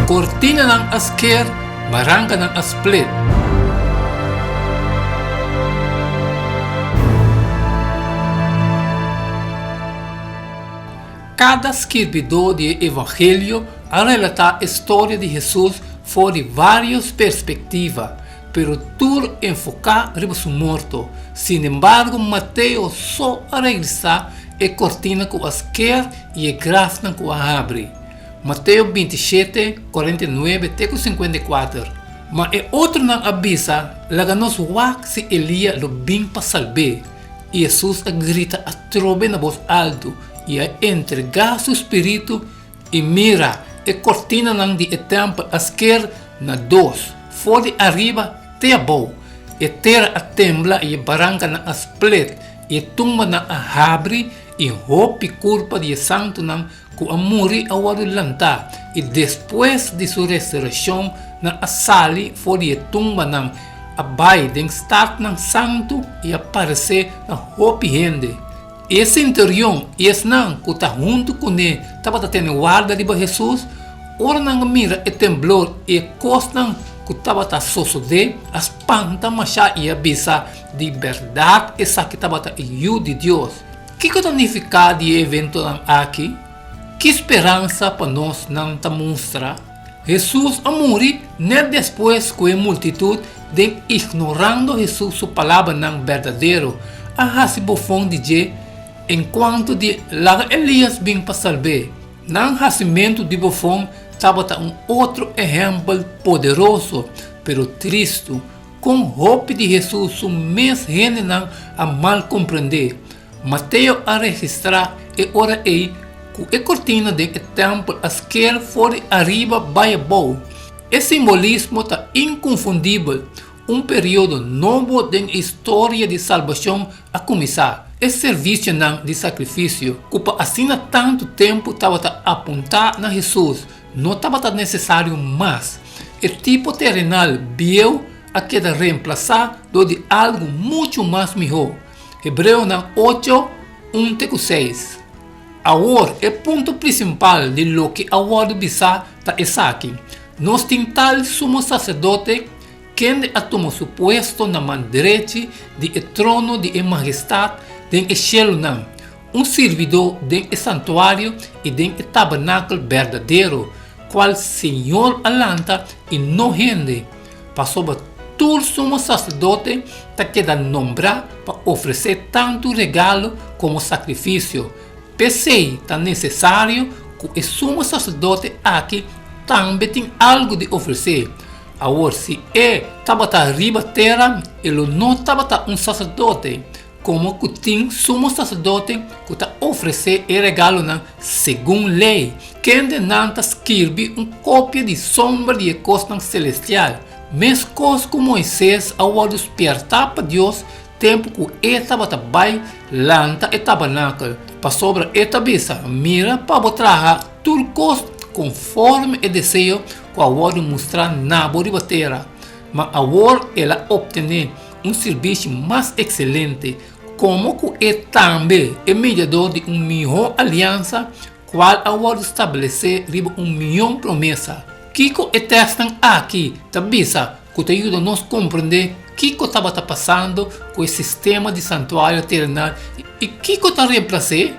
cortina ng asker, barangka ng split. Cada escritor do Evangelho a relatar a história de Jesus fora de várias perspectivas, pero tudo enfocado em seu morto. Sin embargo, Mateus só a regressar a cortina com a esquerda e a grafna com a abre. Mateus 27, 49 até 54. Mas é outro não avisa, lá nos wak se Elia lo bem para salvar. E Jesus a grita a trobe na voz alto e a entregar seu espírito e mira a cortina não de tempo a esquerda na dois, fora de arriba até abaixo. E terra a tembla e a barranca na split e a tumba na a abre e roupa e culpa de santo não com a morrer a lanta e depois de sua ressurreição na a sali fora de tumba não a bai den start ng santo e aparecer na roupa gente. Esse interior, esse não que está junto com ele, estava tendo guarda de Jesus, ora não mira e temblor e costa que estava sucedendo, as pantas machá e avisa de verdade essa que estava o de Deus. Que significado de evento aqui? Que esperança para nós não te mostra? Jesus a morrer nem depois com a multidão de ignorando Jesus sua palavra não verdadeiro, a hasibofão de je enquanto de lá Elias bem para salvar. Não hascimento de bofão estava outro exemplo poderoso, pero triste, com roupa de Jesus o mês gente não a mal compreender. Mateus a registrar e ora aí com a cortina de templo a esquerda fora arriba vai abaixo. Esse simbolismo está inconfundível. Período novo da história de salvação a começar. Esse serviço de sacrifício, que assim há tanto tempo estava a apontar na Jesus, não estava necessário mais. O tipo terrenal viu a queda reemplaçar de algo muito mais melhor. Hebreu 8, 1-6. Agora, o ponto principal de lo que agora bisa está aqui. Nós temos tal sumo sacerdote quem toma seu posto na mão direita do trono de majestade do céu, servidor do santuário e do tabernáculo verdadeiro, qual Senhor alanta e não gente. Para sobre todo sumo sacerdote está queda nombrar para oferecer tanto regalo como sacrifício. Pensei está necessário que o sumo sacerdote aqui também tem algo de oferecer. Agora, se estava arriba da terra, ele não estava sacerdote, como que tem sumo sacerdote que está oferecer o regalo segundo lei, que não escreve uma cópia de sombra de costa celestial. Mesmo coisa que Moisés, ao despertar para Deus, tempo que estava bem, lanta e tabernáculo, para sobre esta vista, mira para botar tudo coisa conforme o desejo que agora mostrar na terra. Mas agora ela obtém serviço mais excelente, como que é também o mediador de uma melhor aliança, qual agora estabelecer melhor promessa. Kiko é testam aqui, tabisa, que te ajuda a nós compreender o que estava passando com o sistema de santuário terrenal e o que está reemplacando.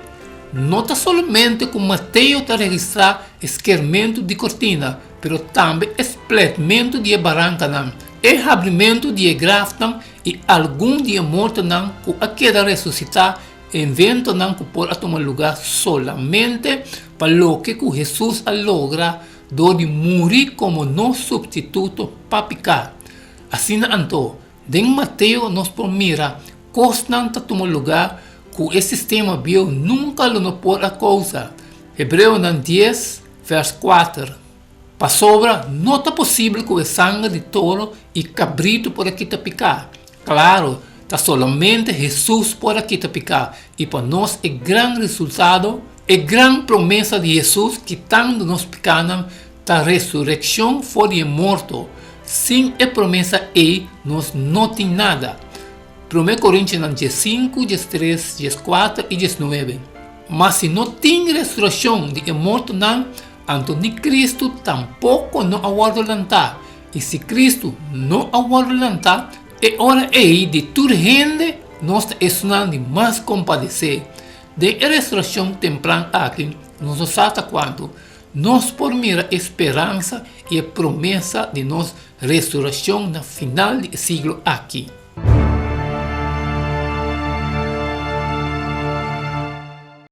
Nota somente que Mateus está registrar esquermento de cortina, pero também espletamento de barranca, e abrimento de grafta e algum dia morto que a queda ressuscitar, evento que pode tomar lugar solamente para o que Jesus logra de morrer como nosso substituto para pecar. Assim, então, em Mateus nos mira, constante tomar lugar que o sistema bio nunca lo pode a causa. Hebreu 10, verso 4. Para sobra, não é possível que o sangue de touro e cabrito por aqui te picar. Claro, está somente Jesus por aqui te picar. E para nós é grande resultado, é grande promessa de Jesus que tanto nos picaram, a ressurreição fora de morto. Sem a promessa nós não tem nada. 1 Coríntios 5, 3, 4 e 19. Mas se não tem ressurreição de morto, Então, ni Cristo tampouco não aguarda lantar. E se Cristo não aguarda lantar, é hora aí de urgente nós estamos mais compadecer. De ressurreição temprana aqui, nos osata quando nós por mira esperança e a promessa de nossa ressurreição no final do século aqui.